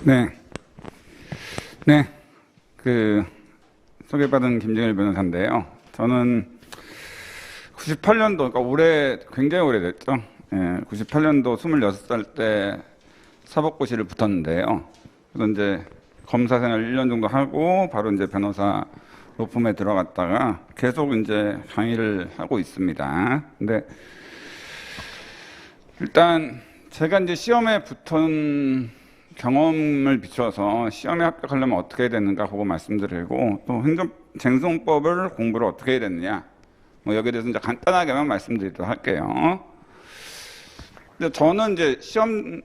네, 네, 소개받은 김정일 변호사인데요. 저는 98년도, 그러니까 굉장히 오래됐죠. 98년도 26살 때 사법고시를 붙었는데요. 그래서 이제 검사 생활 1년 정도 하고 바로 이제 변호사 로펌에 들어갔다가 계속 이제 강의를 하고 있습니다. 근데 일단 제가 이제 시험에 붙은 경험을 비춰서 시험에 합격하려면 어떻게 해야 되는가 그거 말씀드리고, 또 행정쟁송법을 공부를 어떻게 해야 되느냐 뭐 여기에 대해서 이제 간단하게만 말씀드리도록 할게요. 근데 저는 이제 시험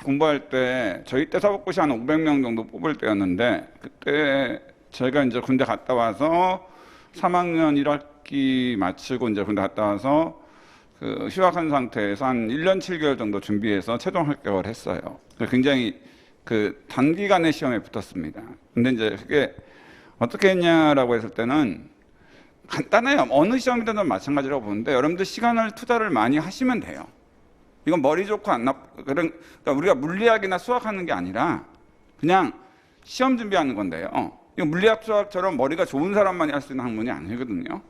공부할 때 저희 때 사법고시 한 500명 정도 뽑을 때였는데, 그때 제가 이제 군대 갔다 와서 3학년 1학기 마치고 이제 군대 갔다 와서 휴학한 상태에서 한 1년 7개월 정도 준비해서 최종 합격을 했어요. 굉장히 단기간에 시험에 붙었습니다. 근데 이제 그게 어떻게 했냐라고 했을 때는 간단해요. 어느 시험이든 마찬가지라고 보는데, 여러분들 시간을 투자를 많이 하시면 돼요. 이건 머리 좋고 안 나쁘고, 그러니까 우리가 물리학이나 수학하는 게 아니라 그냥 시험 준비하는 건데요. 이거 물리학, 수학처럼 머리가 좋은 사람만이 할 수 있는 학문이 아니거든요.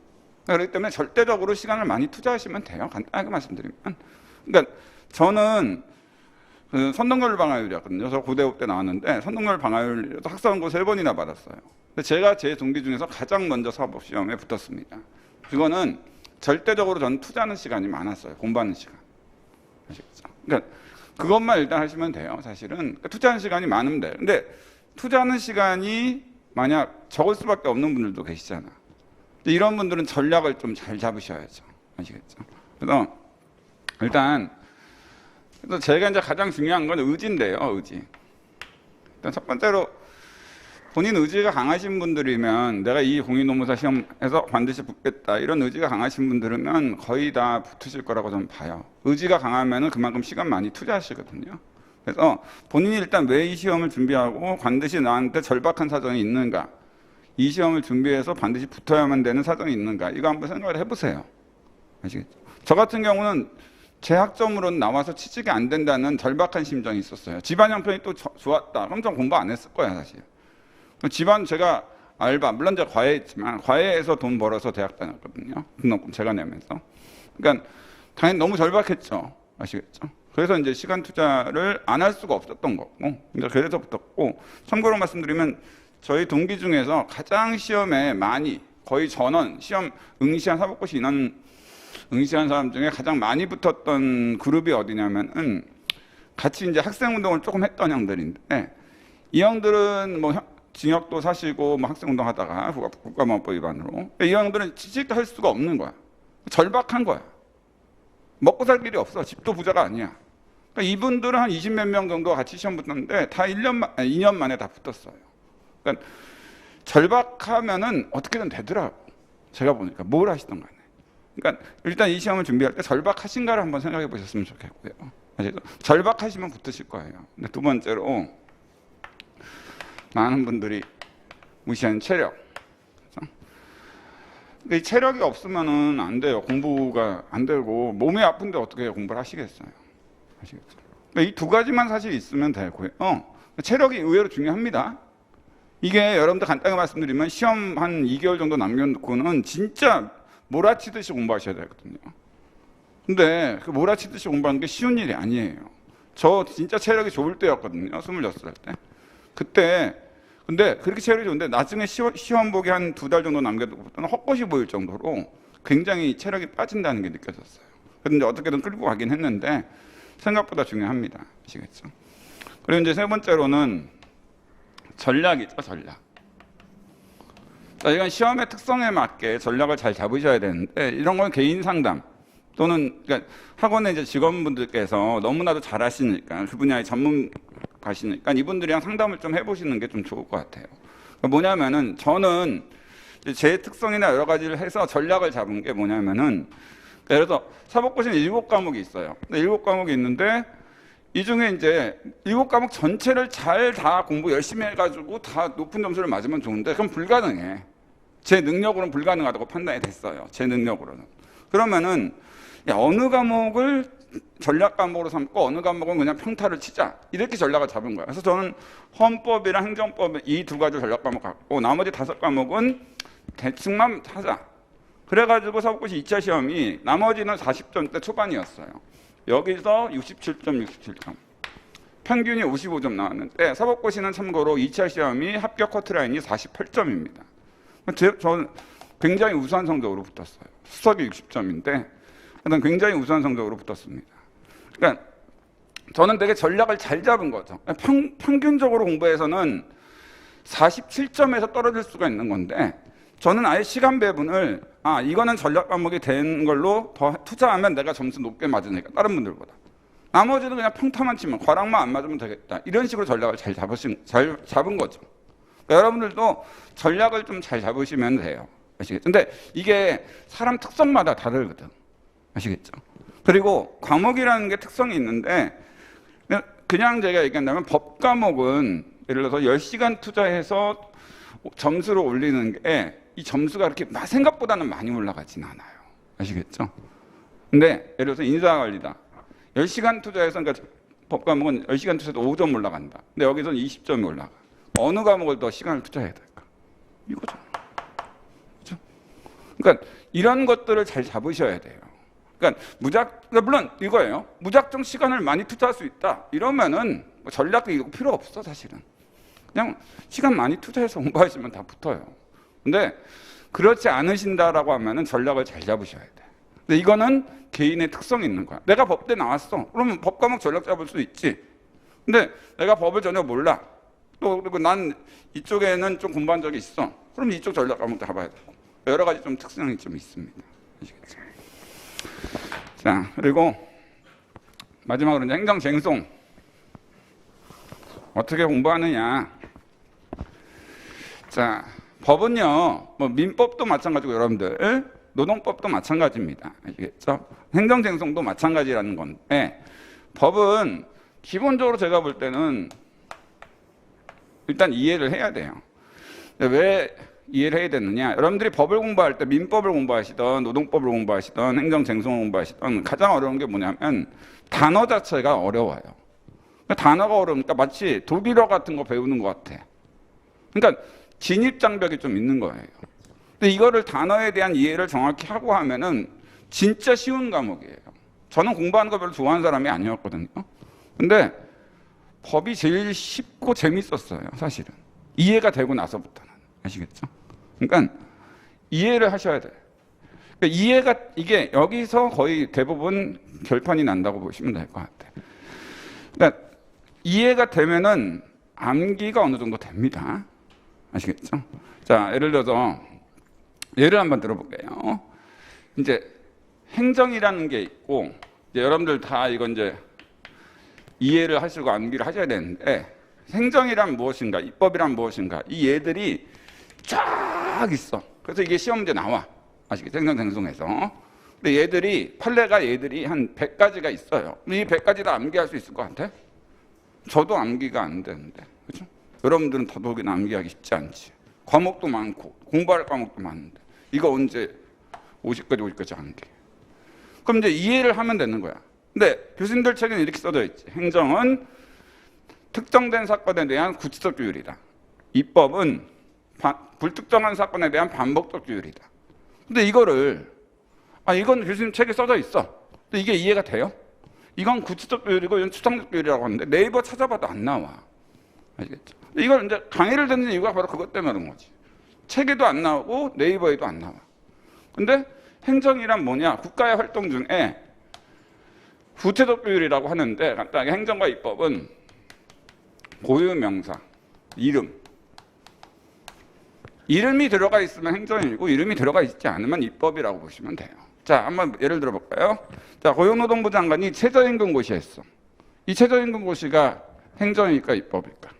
그렇기 때문에 절대적으로 시간을 많이 투자하시면 돼요. 간단하게 말씀드리면. 그러니까 저는 선동열 방화율이었거든요. 저 고대업 때 나왔는데 선동열 방화율 학사원고 3번이나 받았어요. 근데 제가 제 동기 중에서 가장 먼저 사법시험에 붙었습니다. 그거는 절대적으로 저는 투자하는 시간이 많았어요. 공부하는 시간. 아시겠죠? 그러니까 그것만 일단 하시면 돼요. 사실은 그러니까 투자하는 시간이 많으면 돼요. 근데 투자하는 시간이 만약 적을 수밖에 없는 분들도 계시잖아. 이런 분들은 전략을 좀 잘 잡으셔야죠. 아시겠죠? 그래서 일단 제가 이제 가장 중요한 건 의지인데요. 의지. 일단 첫 번째로 본인 의지가 강하신 분들이면, 내가 이 공인노무사 시험에서 반드시 붙겠다 이런 의지가 강하신 분들은 거의 다 붙으실 거라고 저는 봐요. 의지가 강하면은 그만큼 시간 많이 투자하시거든요. 그래서 본인이 일단 왜 이 시험을 준비하고 반드시 나한테 절박한 사정이 있는가, 이 시험을 준비해서 반드시 붙어야만 되는 사정이 있는가, 이거 한번 생각을 해보세요. 아시겠죠? 저 같은 경우는 제 학점으로는 나와서 취직이 안 된다는 절박한 심정이 있었어요. 집안 형편이 또 좋았다. 그럼 좀 공부 안 했을 거야, 사실. 집안, 제가 알바, 물론 제가 과외했지만 과외에서 돈 벌어서 대학 다녔거든요. 등록금 제가 내면서. 그러니까 당연히 너무 절박했죠. 아시겠죠? 그래서 이제 시간 투자를 안 할 수가 없었던 거고, 그러니까 그래서 붙었고, 참고로 말씀드리면 저희 동기 중에서 가장 시험에 많이, 거의 전원 시험 응시한 사법고시 인원 응시한 사람 중에 가장 많이 붙었던 그룹이 어디냐면은, 같이 이제 학생운동을 조금 했던 형들인데, 이 형들은 뭐 징역도 사시고 뭐 학생운동 하다가 국가보안법 위반으로, 이 형들은 취직도 할 수가 없는 거야. 절박한 거야. 먹고 살 길이 없어. 집도 부자가 아니야. 그러니까 이분들은 한 20몇 명 정도 같이 시험 붙었는데 다 2년 만에 다 붙었어요. 그러니까 절박하면은 어떻게든 되더라고. 제가 보니까 뭘 하시던 간에. 그러니까 일단 이 시험을 준비할 때 절박하신가를 한번 생각해 보셨으면 좋겠고요. 절박하시면 붙으실 거예요. 근데 두 번째로, 많은 분들이 무시하는 체력. 근데 이 체력이 없으면은 안 돼요. 공부가 안 되고, 몸이 아픈데 어떻게 공부를 하시겠어요? 아시겠죠? 그러니까 이 두 가지만 사실 있으면 되고요. 체력이 의외로 중요합니다. 이게 여러분들 간단하게 말씀드리면, 시험 한 2개월 정도 남겨놓고는 진짜 몰아치듯이 공부하셔야 되거든요. 근데 그 몰아치듯이 공부하는 게 쉬운 일이 아니에요. 저 진짜 체력이 좋을 때였거든요. 26살 때. 그때 근데 그렇게 체력이 좋은데 나중에 시험 보기 한 2달 정도 남겨두고부터는 헛것이 보일 정도로 굉장히 체력이 빠진다는 게 느껴졌어요. 그런데 어떻게든 끌고 가긴 했는데 생각보다 중요합니다. 아시겠죠? 그리고 이제 세 번째로는 전략이죠. 전략. 자, 이건 시험의 특성에 맞게 전략을 잘 잡으셔야 되는데, 이런 건 개인 상담 또는 그러니까 학원에 이제 직원분들께서 너무나도 잘하시니까, 그 분야의 전문가시니까 이분들이랑 상담을 좀 해보시는 게 좀 좋을 것 같아요. 그러니까 뭐냐면은, 저는 제 특성이나 여러 가지를 해서 전략을 잡은 게 뭐냐면은, 예를 들어서 사법고시는 7과목이 있어요. 7과목이 있는데 이 중에 이제 7과목 전체를 잘 다 공부 열심히 해가지고 다 높은 점수를 맞으면 좋은데, 그럼 불가능해. 제 능력으로는 불가능하다고 판단이 됐어요. 제 능력으로는. 그러면은 어느 과목을 전략 과목으로 삼고 어느 과목은 그냥 평타를 치자 이렇게 전략을 잡은 거예요. 그래서 저는 헌법이랑 행정법 이 두 가지 전략 과목 갖고 나머지 5과목은 대충만 하자. 그래가지고 사법고시 2차 시험이 나머지는 40점대 초반이었어요. 여기서 67점. 평균이 55점 나왔는데 사법고시는 참고로 2차 시험이 합격 커트라인이 48점입니다. 저는 굉장히 우수한 성적으로 붙었어요. 수석이 60점인데 굉장히 우수한 성적으로 붙었습니다. 그러니까 저는 되게 전략을 잘 잡은 거죠. 평균적으로 공부해서는 47점에서 떨어질 수가 있는 건데 저는 아예 시간 배분을 이거는 전략 과목이 된 걸로 더 투자하면 내가 점수 높게 맞으니까 다른 분들보다 나머지는 그냥 평타만 치면 과락만 안 맞으면 되겠다 이런 식으로 전략을 잘 잡은 거죠. 그러니까 여러분들도 전략을 좀 잘 잡으시면 돼요. 아시겠죠? 근데 이게 사람 특성마다 다르거든. 아시겠죠? 그리고 과목이라는 게 특성이 있는데 그냥 제가 얘기한다면 법 과목은 예를 들어서 10시간 투자해서 점수를 올리는 게 이 점수가 이렇게 생각보다는 많이 올라가진 않아요. 아시겠죠? 근데 예를 들어서 인사관리다. 10시간 투자해서 그러니까 법 과목은 10시간 투자해서 5점 올라간다. 근데 여기서는 20점이 올라가. 어느 과목을 더 시간을 투자해야 될까? 이거죠. 그렇죠? 그러니까 이런 것들을 잘 잡으셔야 돼요. 그러니까 물론 이거예요. 무작정 시간을 많이 투자할 수 있다. 이러면은 전략이 이거 필요 없어 사실은. 그냥 시간 많이 투자해서 공부하시면 다 붙어요. 근데 그렇지 않으신다라고 하면은 전략을 잘 잡으셔야 돼. 근데 이거는 개인의 특성이 있는 거야. 내가 법대 나왔어. 그러면 법 과목 전략 잡을 수 있지. 근데 내가 법을 전혀 몰라. 또 그리고 난 이쪽에는 좀 공부한 적이 있어. 그럼 이쪽 전략 과목 잡아야 되고. 여러 가지 좀 특성이 좀 있습니다. 아시겠죠? 자, 그리고 마지막으로 이제 행정 쟁송 어떻게 공부하느냐. 자, 법은요, 뭐 민법도 마찬가지고 여러분들 노동법도 마찬가지입니다. 아시겠죠? 행정 쟁송도 마찬가지라는 건데 법은 기본적으로 제가 볼 때는 일단 이해를 해야 돼요. 왜 이해를 해야 되느냐? 여러분들이 법을 공부할 때 민법을 공부하시던 노동법을 공부하시던 행정 쟁송을 공부하시던 가장 어려운 게 뭐냐면 단어 자체가 어려워요. 단어가 어려우니까 마치 독일어 같은 거 배우는 것 같아. 그러니까 진입장벽이 좀 있는 거예요. 근데 이거를 단어에 대한 이해를 정확히 하고 하면은 진짜 쉬운 과목이에요. 저는 공부하는 거 별로 좋아하는 사람이 아니었거든요. 근데 법이 제일 쉽고 재밌었어요, 사실은. 이해가 되고 나서부터는. 아시겠죠? 그러니까 이해를 하셔야 돼요. 그러니까 이해가 이게 여기서 거의 대부분 결판이 난다고 보시면 될 것 같아요. 그러니까 이해가 되면은 암기가 어느 정도 됩니다. 아시겠죠? 자, 예를 들어서 예를 한번 들어볼게요. 이제 행정이라는 게 있고 이제 여러분들 다 이건 이제 이해를 하시고 암기를 하셔야 되는데 행정이란 무엇인가, 입법이란 무엇인가 이 얘들이 쫙 있어. 그래서 이게 시험 문제 나와. 아시겠죠? 행정 쟁송에서. 근데 얘들이 한 100가지가 있어요. 이 100가지 다 암기할 수 있을 것 같아? 저도 암기가 안 되는데. 그렇죠? 여러분들은 더더욱이나 암기하기 쉽지 않지. 과목도 많고 공부할 과목도 많은데 이거 언제 50까지 암기. 그럼 이제 이해를 하면 되는 거야. 근데 교수님들 책에는 이렇게 써져 있지. 행정은 특정된 사건에 대한 구치적 규율이다. 입법은 불특정한 사건에 대한 반복적 규율이다. 근데 이거를 이건 교수님 책에 써져 있어. 근데 이게 이해가 돼요? 이건 구치적 규율이고 이건 추상적 규율이라고 하는데 네이버 찾아봐도 안 나와. 아시겠죠? 이걸 이제 강의를 듣는 이유가 바로 그것 때문에 그런 거지. 책에도 안 나오고 네이버에도 안 나와. 근데 행정이란 뭐냐? 국가의 활동 중에 구체적 규율이라고 하는데 간단하게 행정과 입법은 고유 명사, 이름이 들어가 있으면 행정이고 이름이 들어가 있지 않으면 입법이라고 보시면 돼요. 자, 한번 예를 들어 볼까요? 자, 고용노동부 장관이 최저임금 고시했어. 이 최저임금 고시가 행정일까 입법일까?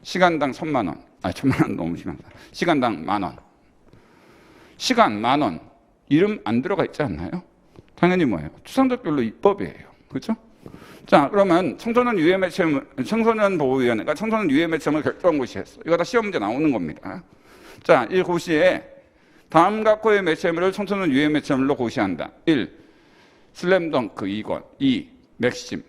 시간당 1,000만 원. 1,000만 원 너무 심하다. 시간당 10,000원. 시간 10,000원. 이름 안 들어가 있지 않나요? 당연히 뭐예요? 추상적 규율로 입법이에요. 그렇죠? 자, 그러면 청소년 유해 매체물, 청소년보호위원회가 청소년 유해 매체물 결정 고시했어. 이거 다 시험 문제 나오는 겁니다. 자, 이 고시에 다음 각호의 매체물을 청소년 유해 매체물로 고시한다. 1. 슬램덩크 2권, 2, 맥심.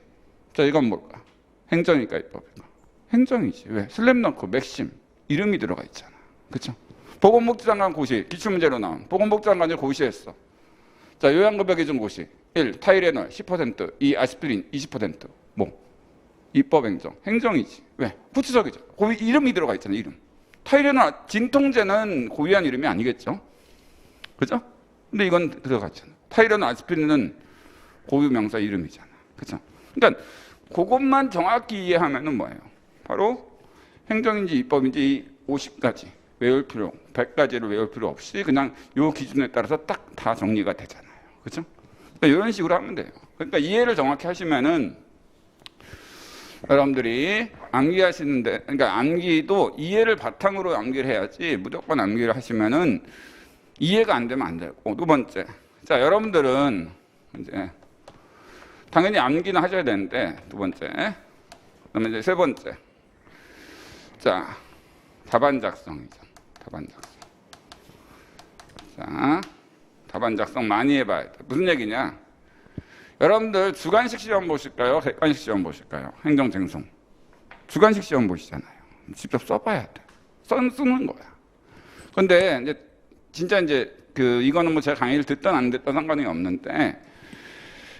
자, 이건 뭘까? 행정일까, 입법일까? 행정이지. 왜? 슬램덩크, 맥심. 이름이 들어가 있잖아. 그쵸? 보건복지장관 고시, 기출문제로 나온. 보건복지장관이 고시했어. 자, 요양급여기준 고시. 1. 타이레놀 10%, 2. 아스피린 20%. 뭐? 입법행정. 행정이지. 왜? 구체적이죠. 거기 이름이 들어가 있잖아, 이름. 타이레놀, 진통제는 고유한 이름이 아니겠죠? 그죠? 근데 이건 들어갔잖아. 타이레놀, 아스피린은 고유 명사 이름이잖아. 그죠? 그러니까 그것만 정확히 이해하면은 뭐예요? 바로 행정인지 입법인지 이 50가지 외울 필요, 100가지를 외울 필요 없이 그냥 요 기준에 따라서 딱 다 정리가 되잖아요. 그죠? 그러니까 이런 식으로 하면 돼요. 그러니까 이해를 정확히 하시면은 여러분들이 암기하시는데, 그러니까 암기도 이해를 바탕으로 암기를 해야지 무조건 암기를 하시면은 이해가 안 되면 안 되고. 두 번째, 자, 여러분들은 이제 당연히 암기는 하셔야 되는데, 두 번째, 그다음에 이제 세 번째, 자, 답안 작성이죠. 답안 작성. 자, 답안 작성 많이 해봐야 돼. 무슨 얘기냐? 여러분들 주관식 시험 보실까요? 객관식 시험 보실까요? 행정쟁송. 주관식 시험 보시잖아요. 직접 써봐야 돼. 쓰는 거야. 근데 이제 진짜 이제 이거는 뭐 제가 강의를 듣든 안 듣든 상관이 없는데,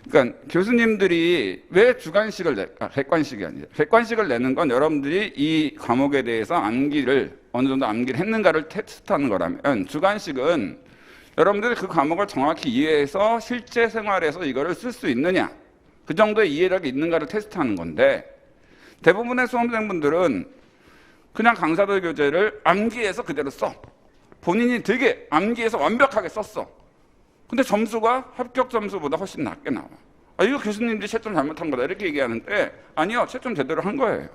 그러니까 교수님들이 왜 주관식을 낼까? 객관식이 아니라. 객관식을 내는 건 여러분들이 이 과목에 대해서 암기를 어느 정도 암기를 했는가를 테스트하는 거라면, 주관식은 여러분들이 그 과목을 정확히 이해해서 실제 생활에서 이거를 쓸 수 있느냐, 그 정도의 이해력이 있는가를 테스트하는 건데, 대부분의 수험생분들은 그냥 강사들 교재를 암기해서 그대로 써. 본인이 되게 암기해서 완벽하게 썼어. 근데 점수가 합격 점수보다 훨씬 낮게 나와. 아, 이거 교수님들이 채점 잘못한 거다 이렇게 얘기하는데, 아니요, 채점 제대로 한 거예요.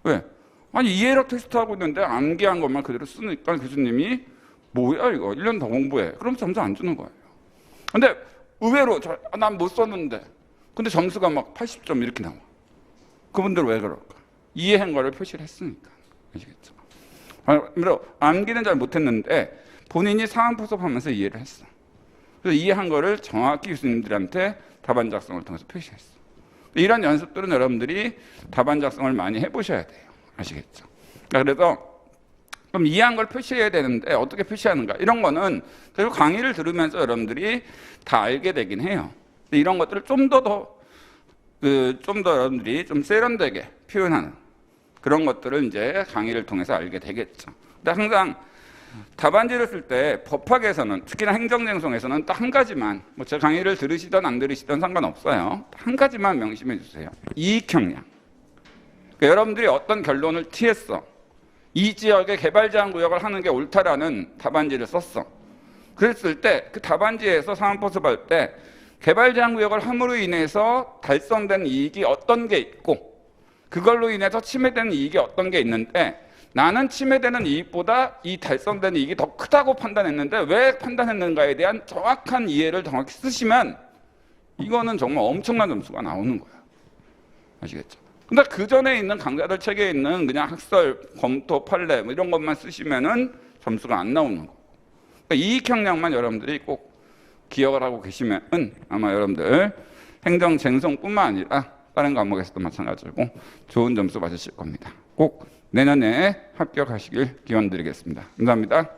왜? 아니, 이해력 테스트하고 있는데 암기한 것만 그대로 쓰니까 교수님이 뭐야 이거 1년 더 공부해. 그럼 점수 안 주는 거예요. 근데 의외로 난 못 썼는데 근데 점수가 막 80점 이렇게 나와. 그분들 왜 그럴까? 이해한 거를 표시를 했으니까. 아시겠죠? 그래서 암기는 잘 못했는데 본인이 상황 포섭하면서 이해를 했어. 그래서 이해한 거를 정확히 교수님들한테 답안 작성을 통해서 표시했어. 이런 연습들은 여러분들이 답안 작성을 많이 해보셔야 돼요. 아시겠죠? 그래서 그럼 이해한 걸 표시해야 되는데 어떻게 표시하는가? 이런 거는 결국 강의를 들으면서 여러분들이 다 알게 되긴 해요. 이런 것들을 좀 더 여러분들이 좀 세련되게 표현하는 그런 것들을 이제 강의를 통해서 알게 되겠죠. 근데 항상 답안지를 쓸 때 법학에서는, 특히나 행정쟁송에서는 딱 한 가지만, 뭐 제 강의를 들으시든 안 들으시든 상관없어요. 한 가지만 명심해 주세요. 이익형량. 그러니까 여러분들이 어떤 결론을 취했어. 이 지역에 개발제한구역을 하는 게 옳다라는 답안지를 썼어. 그랬을 때 그 답안지에서 상황포섭할 때 개발제한구역을 함으로 인해서 달성된 이익이 어떤 게 있고 그걸로 인해서 침해되는 이익이 어떤 게 있는데, 나는 침해되는 이익보다 이 달성된 이익이 더 크다고 판단했는데 왜 판단했는가에 대한 정확한 이해를 정확히 쓰시면 이거는 정말 엄청난 점수가 나오는 거야. 아시겠죠? 근데 그 전에 있는 강좌들 책에 있는 그냥 학설, 검토, 판례 뭐 이런 것만 쓰시면은 점수가 안 나오는 거고. 그러니까 이익 형량만 여러분들이 꼭 기억을 하고 계시면은 아마 여러분들 행정쟁송뿐만 아니라 다른 과목에서도 마찬가지고 좋은 점수 받으실 겁니다. 꼭 내년에 합격하시길 기원드리겠습니다. 감사합니다.